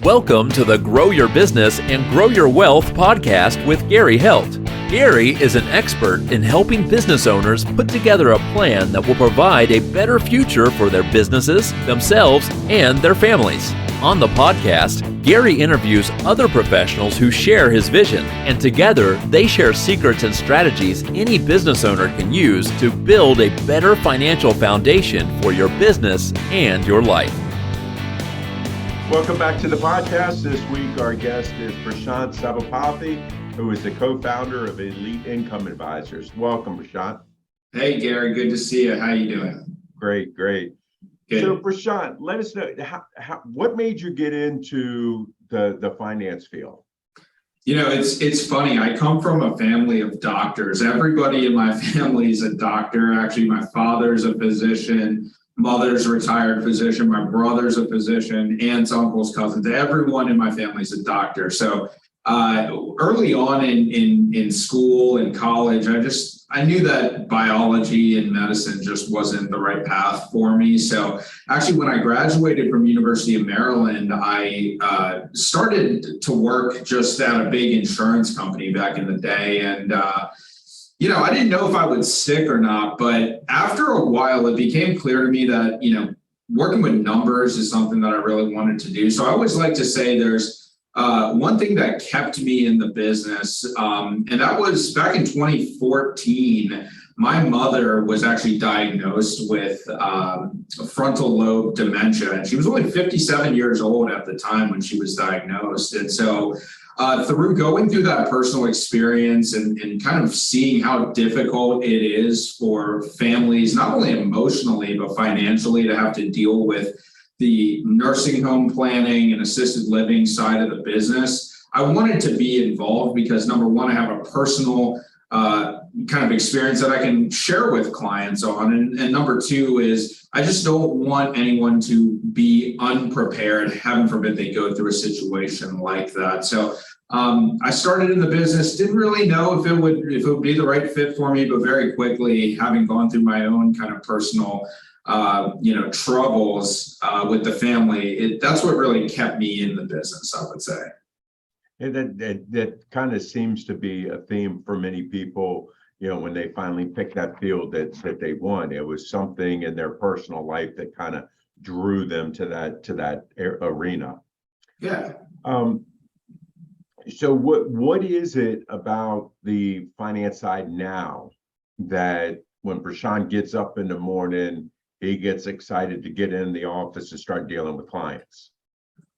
Welcome to the Grow Your Business and Grow Your Wealth podcast with Gary Heldt. Gary is an expert in helping business owners put together a plan that will provide a better future for their businesses, themselves, and their families. On the podcast, Gary interviews other professionals who share his vision, and together they share secrets and strategies any business owner can use to build a better financial foundation for your business and your life. Welcome back to the podcast. This week, our guest is Prashant Sabapathi, who is the co-founder of Elite Income Advisors. Welcome, Prashant. Hey, Gary. Good to see you. How you doing? Great. Good. So, Prashant, let us know, what made you get into the finance field? You know, it's funny. I come from a family of doctors. Everybody in my family is a doctor. Actually, my father's a physician. Mother's a retired physician, my brother's a physician, aunts, uncles, cousins, everyone in my family is a doctor. So early on in school and college, I knew that biology and medicine just wasn't the right path for me. So actually, when I graduated from University of Maryland, I started to work just at a big insurance company back in the day. And I didn't know if I would stick or not, but after a while, it became clear to me that, working with numbers is something that I really wanted to do. So I always like to say there's one thing that kept me in the business, and that was back in 2014. My mother was actually diagnosed with frontal lobe dementia, and she was only 57 years old at the time when she was diagnosed. And so through going through that personal experience and kind of seeing how difficult it is for families, not only emotionally, but financially, to have to deal with the nursing home planning and assisted living side of the business, I wanted to be involved because, number one, I have a personal kind of experience that I can share with clients on. And number two is I just don't want anyone to be unprepared. Heaven forbid they go through a situation like that. So I started in the business, didn't really know if it would be the right fit for me, but very quickly, having gone through my own kind of personal troubles with the family, that's what really kept me in the business, I would say. And that kind of seems to be a theme for many people, when they finally pick that field that they want. It was something in their personal life that kind of drew them to that arena. Yeah. So what is it about the finance side now that when Prashant gets up in the morning, he gets excited to get in the office and start dealing with clients?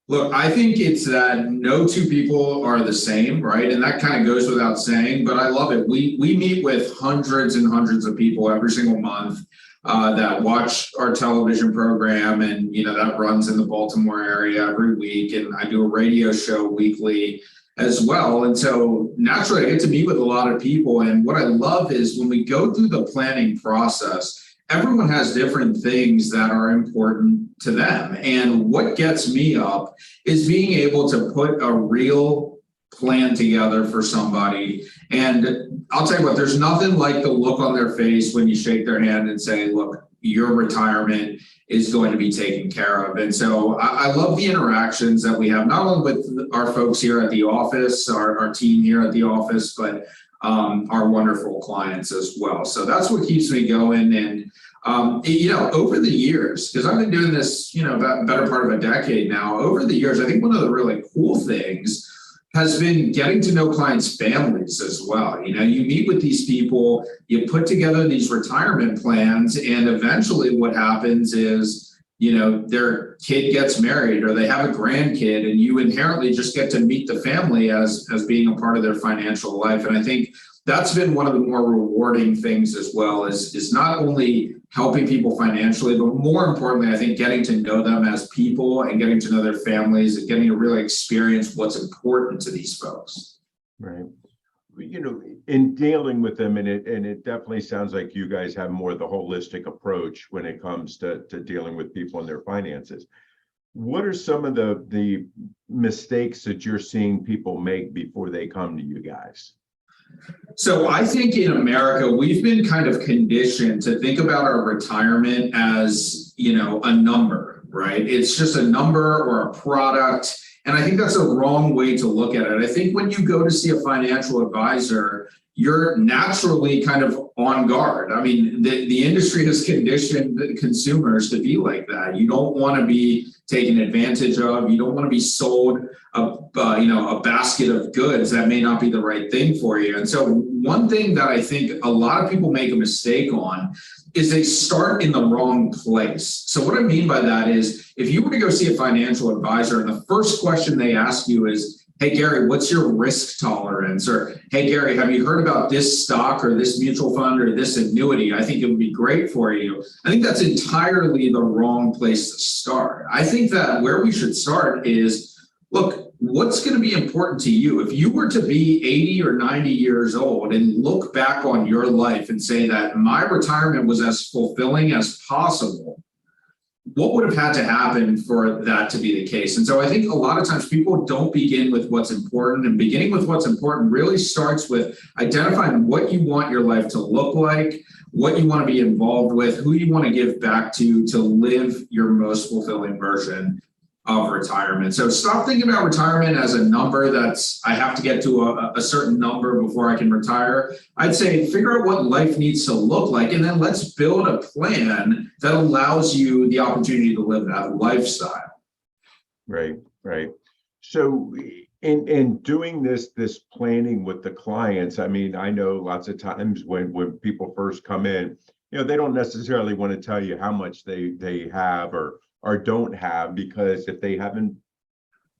Look, I think it's that no two people are the same, right? And that kind of goes without saying, but I love it. We meet with hundreds and hundreds of people every single month that watch our television program, and that runs in the Baltimore area every week. And I do a radio show weekly as well. And so naturally, I get to meet with a lot of people. And what I love is when we go through the planning process, everyone has different things that are important to them. And what gets me up is being able to put a real plan together for somebody. And I'll tell you what, there's nothing like the look on their face when you shake their hand and say, look, your retirement is going to be taken care of. And so I love the interactions that we have, not only with our folks here at the office, our team here at the office, but our wonderful clients as well. So that's what keeps me going. And, over the years, because I've been doing this, better part of a decade now, over the years, I think one of the really cool things has been getting to know clients' families as well. You meet with these people, you put together these retirement plans, and eventually what happens is, their kid gets married or they have a grandkid, and you inherently just get to meet the family as being a part of their financial life. And I think that's been one of the more rewarding things as well, is not only helping people financially, but more importantly, I think getting to know them as people and getting to know their families and getting to really experience what's important to these folks. Right. In dealing with them, and it definitely sounds like you guys have more of the holistic approach when it comes to dealing with people and their finances. What are some of the mistakes that you're seeing people make before they come to you guys? So I think in America, we've been kind of conditioned to think about our retirement as, a number. right? It's just a number or a product. And I think that's a wrong way to look at it. I think when you go to see a financial advisor, you're naturally kind of on guard. I mean, the industry has conditioned consumers to be like that. You don't want to be taken advantage of. You don't want to be sold a basket of goods that may not be the right thing for you. And so one thing that I think a lot of people make a mistake on is they start in the wrong place. So what I mean by that is if you were to go see a financial advisor and the first question they ask you is, hey, Gary, what's your risk tolerance? Or, hey, Gary, have you heard about this stock or this mutual fund or this annuity? I think it would be great for you. I think that's entirely the wrong place to start. I think that where we should start is, look, what's going to be important to you? If you were to be 80 or 90 years old and look back on your life and say that my retirement was as fulfilling as possible, what would have had to happen for that to be the case? And so I think a lot of times people don't begin with what's important, and beginning with what's important really starts with identifying what you want your life to look like, what you want to be involved with, who you want to give back to live your most fulfilling version of retirement. So stop thinking about retirement as a number that's, I have to get to a certain number before I can retire. I'd say figure out what life needs to look like, and then let's build a plan that allows you the opportunity to live that lifestyle. Right. So in doing this planning with the clients, I mean, I know lots of times when people first come in, they don't necessarily want to tell you how much they have or don't have, because if they haven't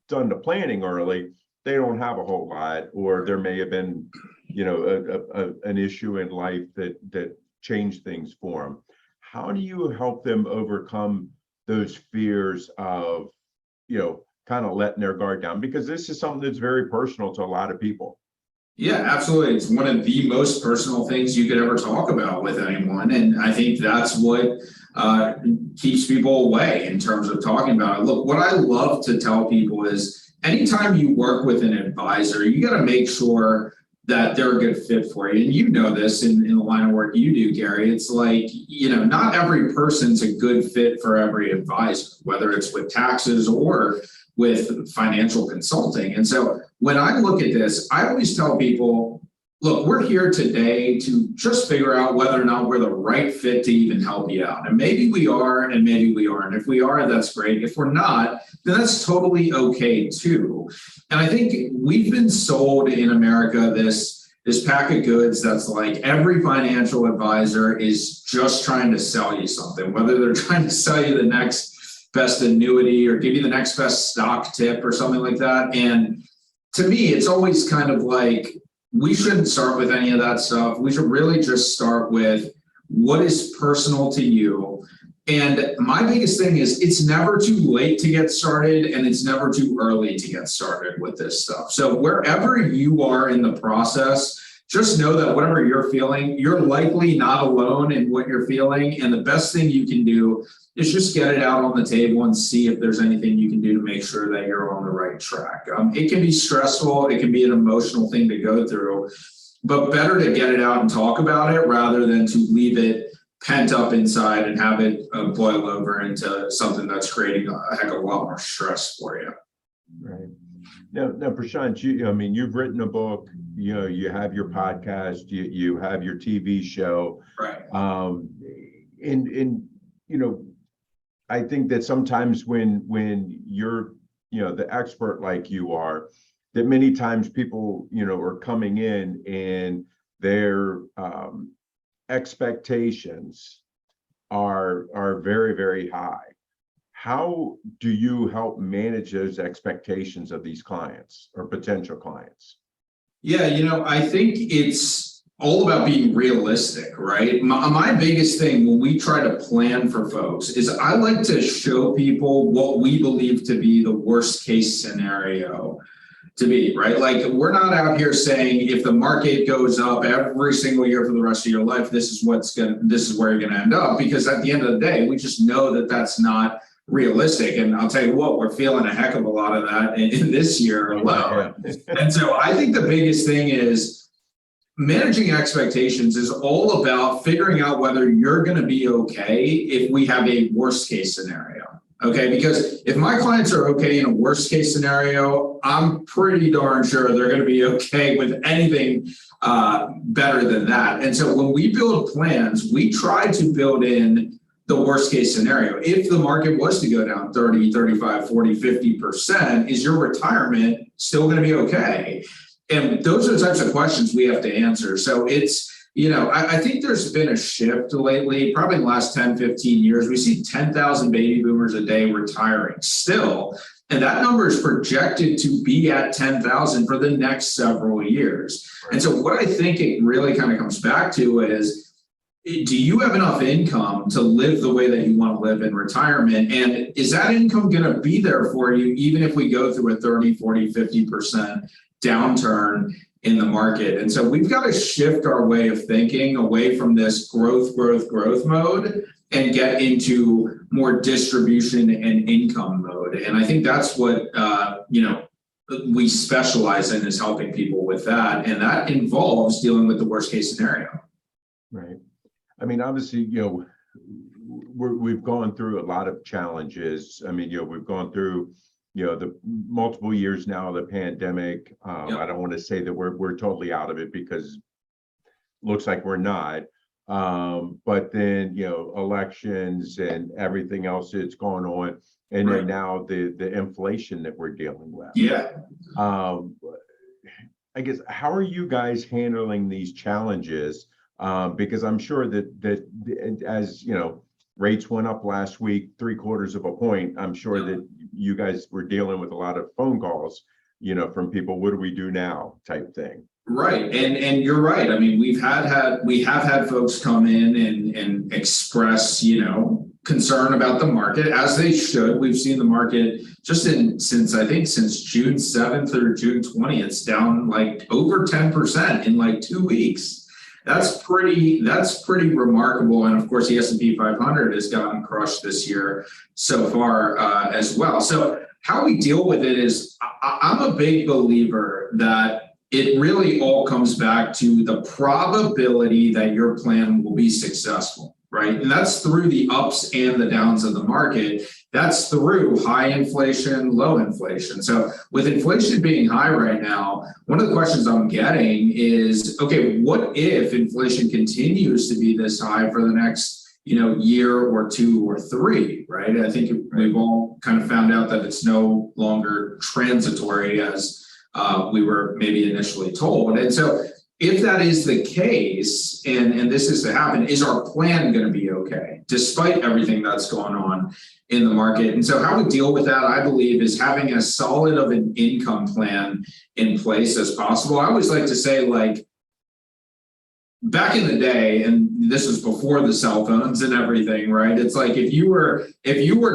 done the planning early, they don't have a whole lot, or there may have been, an issue in life that changed things for them. How do you help them overcome those fears of, kind of letting their guard down? Because this is something that's very personal to a lot of people. Yeah, absolutely. It's one of the most personal things you could ever talk about with anyone. And I think that's what keeps people away in terms of talking about it. Look, what I love to tell people is anytime you work with an advisor, you got to make sure that they're a good fit for you. And you know this in the line of work you do, Gary. It's like, not every person's a good fit for every advisor, whether it's with taxes or with financial consulting. And so when I look at this, I always tell people, look, we're here today to just figure out whether or not we're the right fit to even help you out. And maybe we are, and maybe we aren't. If we are, that's great. If we're not, then that's totally okay too. And I think we've been sold in America this pack of goods that's like every financial advisor is just trying to sell you something, whether they're trying to sell you the next best annuity or give you the next best stock tip or something like that. And to me, it's always kind of like, we shouldn't start with any of that stuff. We should really just start with what is personal to you. And my biggest thing is it's never too late to get started, and it's never too early to get started with this stuff. So wherever you are in the process, just know that whatever you're feeling, you're likely not alone in what you're feeling. And the best thing you can do is just get it out on the table and see if there's anything you can do to make sure that you're on the right track. It can be stressful. It can be an emotional thing to go through, but better to get it out and talk about it rather than to leave it pent up inside and have it boil over into something that's creating a heck of a lot more stress for you. Right. Now, Prashant, you've written a book, you have your podcast, you have your TV show. Right. I think that sometimes when you're, the expert like you are, that many times people, are coming in and their expectations are very, very high. How do you help manage those expectations of these clients or potential clients? Yeah, I think it's all about being realistic, right? My biggest thing when we try to plan for folks is I like to show people what we believe to be the worst case scenario to be, right? Like, we're not out here saying if the market goes up every single year for the rest of your life, this is where you're going to end up, because at the end of the day, we just know that that's not realistic. And I'll tell you what, we're feeling a heck of a lot of that in this year alone. And so I think the biggest thing is managing expectations is all about figuring out whether you're going to be okay if we have a worst case scenario. Okay, because if my clients are okay in a worst case scenario, I'm pretty darn sure they're going to be okay with anything better than that. And so when we build plans, we try to build in the worst case scenario. If the market was to go down 30, 35, 40, 50%, is your retirement still going to be okay? And those are the types of questions we have to answer. So it's, I think there's been a shift lately, probably in the last 10, 15 years. We see 10,000 baby boomers a day retiring still. And that number is projected to be at 10,000 for the next several years. And so what I think it really kind of comes back to is, do you have enough income to live the way that you want to live in retirement? And is that income going to be there for you, even if we go through a 30, 40, 50% downturn in the market? And so we've got to shift our way of thinking away from this growth mode and get into more distribution and income mode. And I think that's what, we specialize in, is helping people with that. And that involves dealing with the worst case scenario. Right. I mean, obviously, we've gone through a lot of challenges. I mean, we've gone through, the multiple years now of the pandemic. I don't want to say that we're totally out of it, because looks like we're not. But then, elections and everything else that's going on. And then now the inflation that we're dealing with. Yeah. I guess, how are you guys handling these challenges? Because I'm sure that as rates went up last week, 3/4 of a point, I'm sure that you guys were dealing with a lot of phone calls, from people, what do we do now, type thing. Right. And you're right. I mean, we have had folks come in and express, concern about the market, as they should. We've seen the market just since June 7th or June 20th, it's down like over 10% in like 2 weeks. That's pretty remarkable. And of course, the S&P 500 has gotten crushed this year so far as well. So how we deal with it is, I'm a big believer that it really all comes back to the probability that your plan will be successful, right? And that's through the ups and the downs of the market. That's through high inflation, low inflation. So with inflation being high right now, one of the questions I'm getting is, okay, what if inflation continues to be this high for the next, year or 2 or 3, right? I think we've all kind of found out that it's no longer transitory as we were maybe initially told. And so if that is the case, and this is to happen, is our plan going to be okay, despite everything that's going on in the market? And so how we deal with that, I believe, is having as solid of an income plan in place as possible. I always like to say, like, back in the day, and this was before the cell phones and everything, right? It's like if you were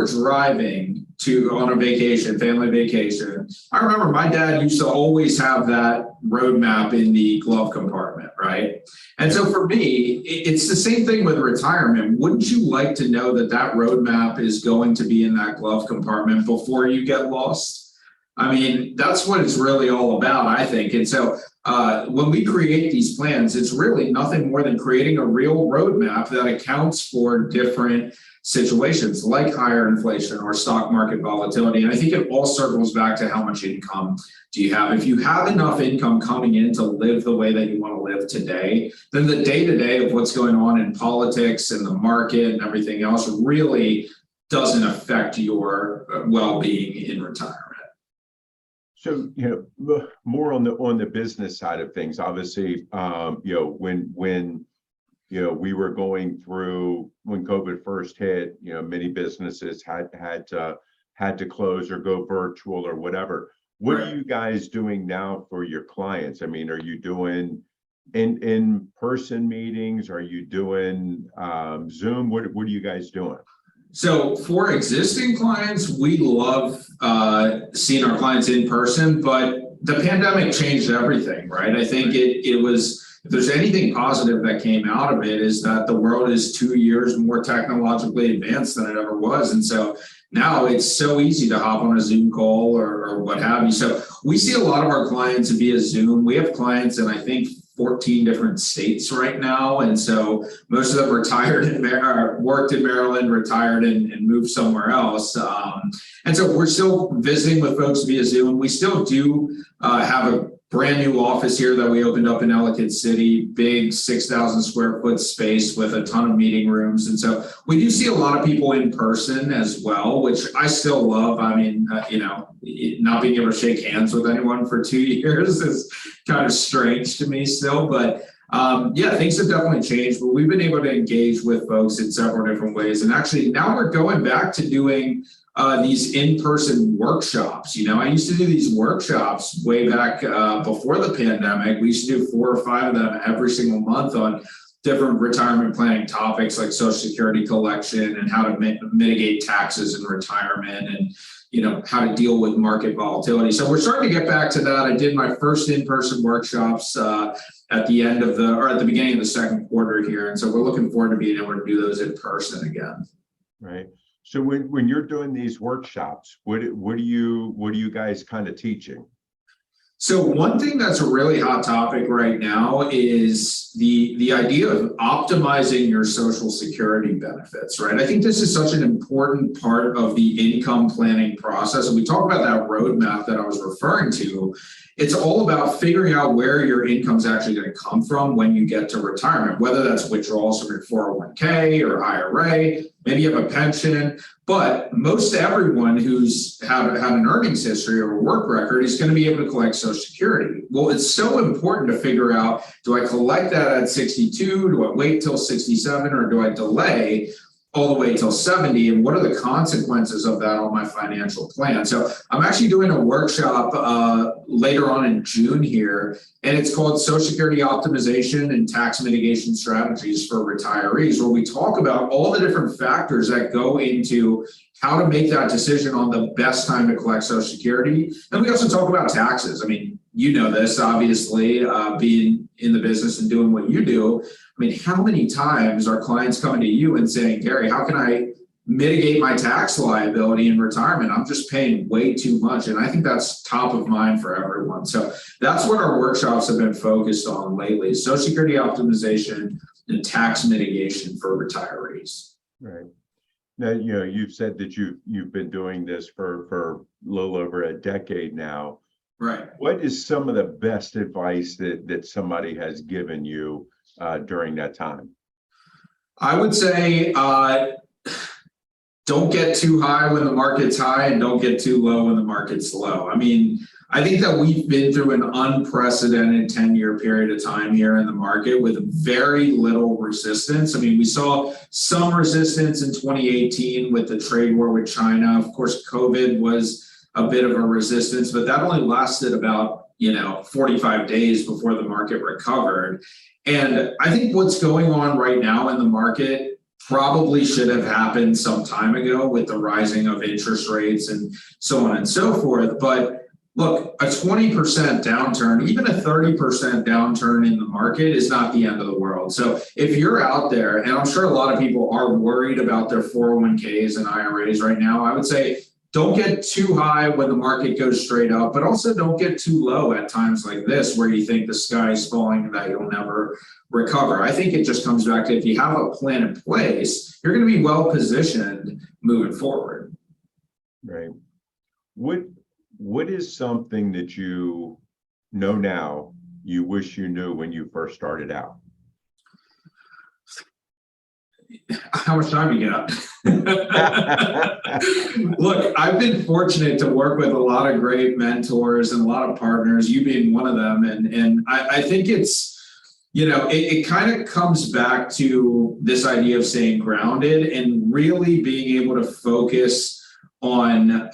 driving on a vacation, family vacation, I remember my dad used to always have that roadmap in the glove compartment, right? And so for me, it's the same thing with retirement. Wouldn't you like to know that roadmap is going to be in that glove compartment before you get lost? I mean, that's what it's really all about, I think. And so when we create these plans, it's really nothing more than creating a real roadmap that accounts for different situations like higher inflation or stock market volatility. And I think it all circles back to how much income do you have. If you have enough income coming in to live the way that you want to live today, then the day-to-day of what's going on in politics and the market and everything else really doesn't affect your well-being in retirement. So, more on the business side of things, obviously, when we were going through, when COVID first hit, many businesses had to close or go virtual or whatever. What are you guys doing now for your clients? I mean, are you doing in-person meetings? Are you doing Zoom? What are you guys doing? So for existing clients, we love seeing our clients in person, but the pandemic changed everything, right? I think it was, if there's anything positive that came out of it, is that the world is 2 years more technologically advanced than it ever was. And so now it's so easy to hop on a Zoom call or what have you. So we see a lot of our clients via Zoom. We have clients in, I think, 14 different states right now. And so most of them retired worked in Maryland, retired and moved somewhere else. And so we're still visiting with folks via Zoom. We still do have a brand new office here that we opened up in Ellicott City, big 6,000 square foot space with a ton of meeting rooms. And so we do see a lot of people in person as well, which I still love. I mean, not being able to shake hands with anyone for 2 years is kind of strange to me still. But yeah, things have definitely changed, but we've been able to engage with folks in several different ways. And actually now we're going back to doing these in-person workshops. I used to do these workshops way back before the pandemic. We used to do 4 or 5 of them every single month on different retirement planning topics like Social Security collection and how to mitigate taxes in retirement and how to deal with market volatility. So we're starting to get back to that. I did my first in-person workshops at the beginning of the second quarter here. And so we're looking forward to being able to do those in person again. Right. So when you're doing these workshops, what are you guys kind of teaching? So one thing that's a really hot topic right now is the idea of optimizing your Social Security benefits, right? I think this is such an important part of the income planning process. And we talk about that roadmap that I was referring to. It's all about figuring out where your income is actually going to come from when you get to retirement, whether that's withdrawals from your 401k or IRA, maybe you have a pension, but most everyone who's had an earnings history or a work record is going to be able to collect Social Security. Well, it's so important to figure out, do I collect that at 62? Do I wait till 67 or do I delay all the way till 70? And what are the consequences of that on my financial plan? So I'm actually doing a workshop later on in June here, and it's called Social Security Optimization and Tax Mitigation Strategies for Retirees, where we talk about all the different factors that go into how to make that decision on the best time to collect Social Security. And we also talk about taxes. I mean, you know this, obviously, being in the business and doing what you do. I mean, how many times are clients coming to you and saying, Gary, how can I mitigate my tax liability in retirement? I'm just paying way too much. And I think that's top of mind for everyone. So that's what our workshops have been focused on lately: Social Security optimization and tax mitigation for retirees. Right. Now, you've said that you've been doing this for a little over a decade now. Right. What is some of the best advice that somebody has given you during that time? I would say don't get too high when the market's high and don't get too low when the market's low. I mean, I think that we've been through an unprecedented 10-year period of time here in the market with very little resistance. I mean, we saw some resistance in 2018 with the trade war with China. Of course, COVID was a bit of a resistance, but that only lasted about 45 days before the market recovered. And I think what's going on right now in the market probably should have happened some time ago with the rising of interest rates and so on and so forth. But look, a 20% downturn, even a 30% downturn in the market is not the end of the world. So if you're out there, and I'm sure a lot of people are worried about their 401ks and IRAs right now, I would say don't get too high when the market goes straight up, but also don't get too low at times like this where you think the sky is falling and that you'll never recover. I think it just comes back to, if you have a plan in place, you're going to be well positioned moving forward. Right. What is something that you know now you wish you knew when you first started out? How much time you got? Look, I've been fortunate to work with a lot of great mentors and a lot of partners, you being one of them. And I think it's, it kind of comes back to this idea of staying grounded and really being able to focus on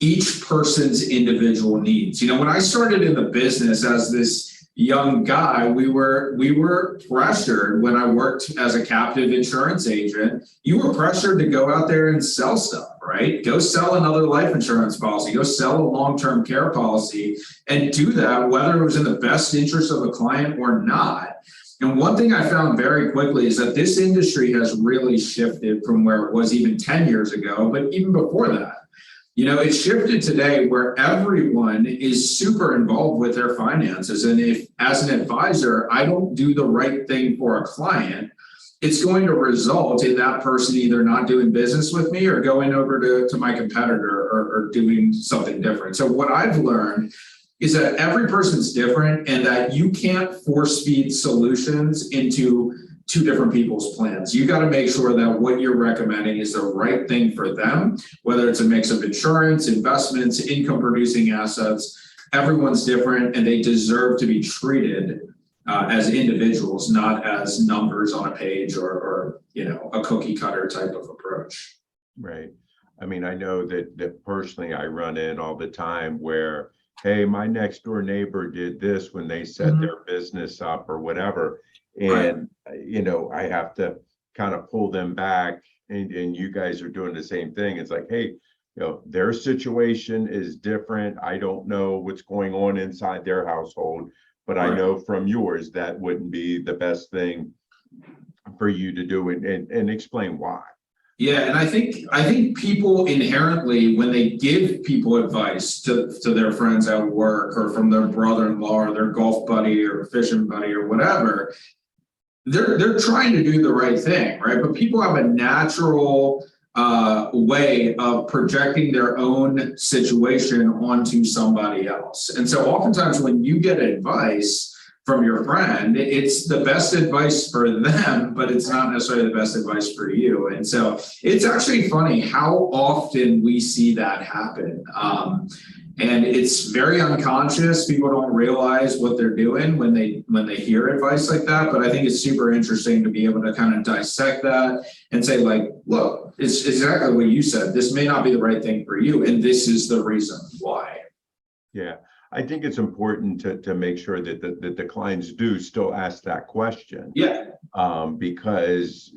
each person's individual needs. When I started in the business as this young guy, we were pressured. When I worked as a captive insurance agent, you were pressured to go out there and sell stuff, right? Go sell another life insurance policy, go sell a long-term care policy, and do that whether it was in the best interest of the client or not. And one thing I found very quickly is that this industry has really shifted from where it was even 10 years ago, but even before that. It's shifted today where everyone is super involved with their finances. And if, as an advisor, I don't do the right thing for a client, it's going to result in that person either not doing business with me or going over to my competitor or doing something different. So what I've learned is that every person's different and that you can't force feed solutions into two different people's plans. You got to make sure that what you're recommending is the right thing for them, whether it's a mix of insurance, investments, income producing assets. Everyone's different and they deserve to be treated as individuals, not as numbers on a page or a cookie cutter type of approach. Right. I mean, I know that personally I run in all the time where, hey, my next door neighbor did this when they set their business up or whatever. And, I have to kind of pull them back and you guys are doing the same thing. It's like, hey, their situation is different. I don't know what's going on inside their household, but I know from yours that wouldn't be the best thing for you to do and explain why. Yeah, and I think people inherently, when they give people advice to their friends at work or from their brother-in-law or their golf buddy or fishing buddy or whatever, they're trying to do the right thing, right? But people have a natural way of projecting their own situation onto somebody else. And so oftentimes when you get advice from your friend, it's the best advice for them, but it's not necessarily the best advice for you. And so it's actually funny how often we see that happen. And it's very unconscious. People don't realize what they're doing when they hear advice like that. But I think it's super interesting to be able to kind of dissect that and say, like, look, it's exactly what you said. This may not be the right thing for you, and this is the reason why. Yeah, I think it's important to make sure that the clients do still ask that question. Yeah. Because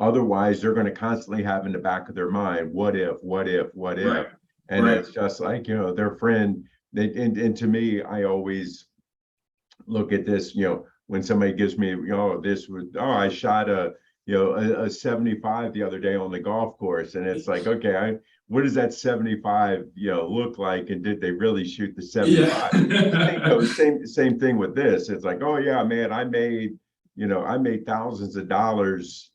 otherwise they're going to constantly have in the back of their mind, what if? Right. And it's just like, their friend, and to me, I always look at this, when somebody gives me, I shot a 75 the other day on the golf course. And it's like, okay, what does that 75, look like? And did they really shoot the 75? Yeah. Same thing with this. It's like, oh yeah, man, I made thousands of dollars,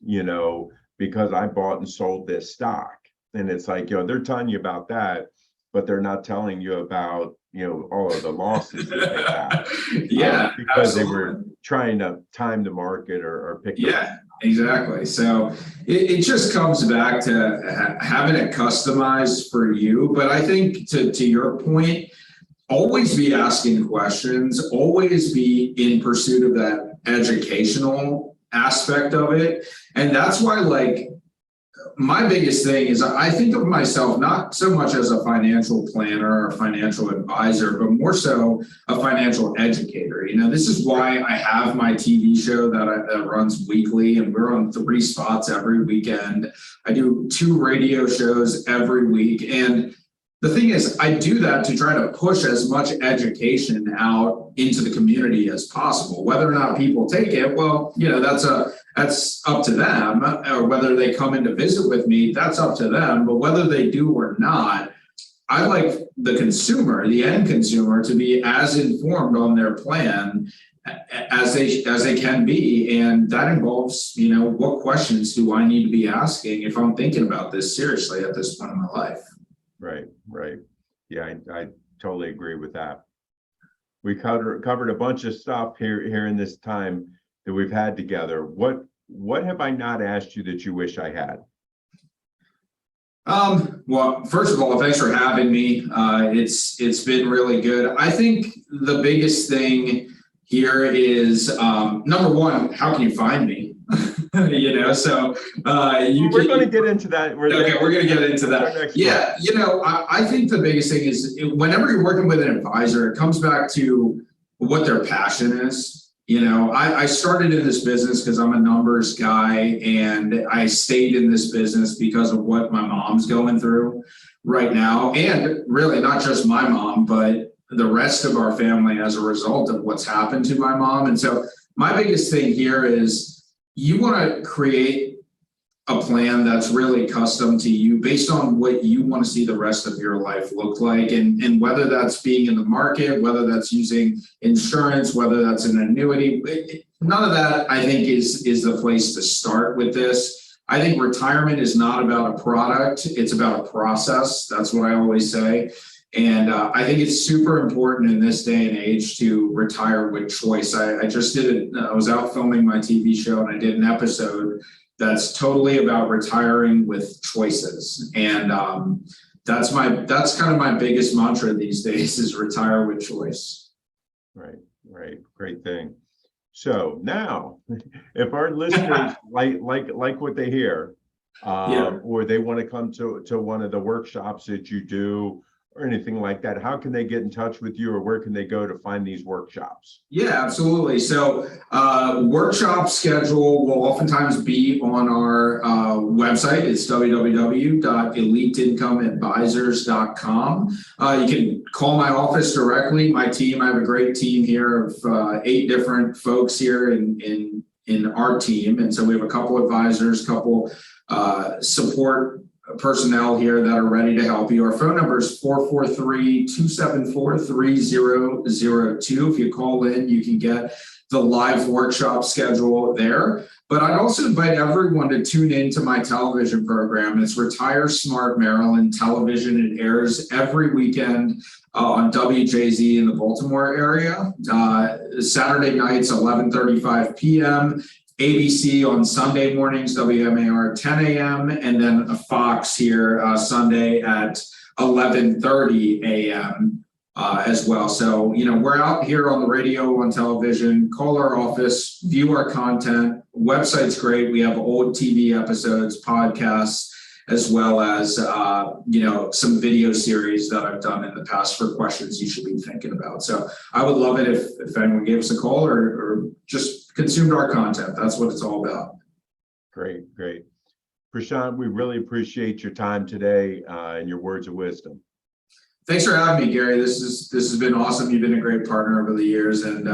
because I bought and sold this stock. And it's like, they're telling you about that, but they're not telling you about, all of the losses that they have. Yeah, because absolutely. They were trying to time the market or pick. Yeah, exactly. So it just comes back to having it customized for you. But I think to your point, always be asking questions, always be in pursuit of that educational aspect of it. And that's why, my biggest thing is I think of myself not so much as a financial planner or financial advisor, but more so a financial educator. This is why I have my TV show that runs weekly, and we're on 3 spots every weekend. I do 2 radio shows every week. And the thing is, I do that to try to push as much education out into the community as possible. Whether or not people take it, well, that's up to them, or whether they come in to visit with me, that's up to them. But whether they do or not, I like the consumer, the end consumer, to be as informed on their plan as they can be. And that involves, what questions do I need to be asking if I'm thinking about this seriously at this point in my life? Right. Yeah, I totally agree with that. We covered a bunch of stuff here in this time that we've had together. What have I not asked you that you wish I had? Well, first of all, thanks for having me. It's been really good. I think the biggest thing here is number one, how can you find me? So we're going to get into that. We're going to get into that. Yeah, I think the biggest thing is whenever you're working with an advisor, it comes back to what their passion is. I started in this business because I'm a numbers guy, and I stayed in this business because of what my mom's going through right now. And really not just my mom, but the rest of our family as a result of what's happened to my mom. And so my biggest thing here is you want to create a plan that's really custom to you based on what you want to see the rest of your life look like. And whether that's being in the market, whether that's using insurance, whether that's an annuity, none of that I think is the place to start with this. I think retirement is not about a product, it's about a process. That's what I always say. And I think it's super important in this day and age to retire with choice. I just did it. I was out filming my TV show and I did an episode that's totally about retiring with choices. And that's kind of my biggest mantra these days is retire with choice. Right. Great thing. So now, if our listeners like what they hear, or they want to come to one of the workshops that you do or anything like that, how can they get in touch with you, or where can they go to find these workshops? Yeah, absolutely. So workshop schedule will oftentimes be on our website. It's www.eliteincomeadvisors.com. You can call my office directly. My team, I have a great team here of 8 different folks here in our team. And so we have a couple advisors, couple support personnel here that are ready to help you. Our phone number is 443-274-3002. If you call in, you can get the live workshop schedule there. But I'd also invite everyone to tune into my television program. It's Retire Smart Maryland Television. It airs every weekend on WJZ in the Baltimore area. Saturday nights, 11:35 p.m. ABC on Sunday mornings, WMAR 10 a.m., and then a Fox here Sunday at 11:30 a.m. As well. So, we're out here on the radio, on television. Call our office, view our content. Website's great. We have old TV episodes, podcasts, as well as, some video series that I've done in the past for questions you should be thinking about. So I would love it if anyone gave us a call or just consumed our content. That's what it's all about. Great. Prashant, we really appreciate your time today and your words of wisdom. Thanks for having me, Gary. This has been awesome. You've been a great partner over the years, and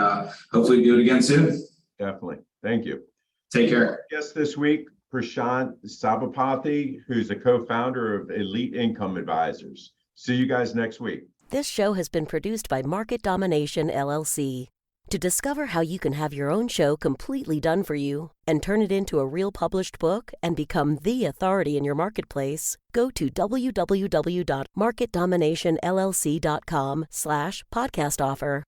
hopefully do it again soon. Definitely. Thank you. Take care. Our guest this week, Prashant Sabapathi, who's a co-founder of Elite Income Advisors. See you guys next week. This show has been produced by Market Domination, LLC. To discover how you can have your own show completely done for you and turn it into a real published book and become the authority in your marketplace, go to www.marketdominationllc.com/podcast offer.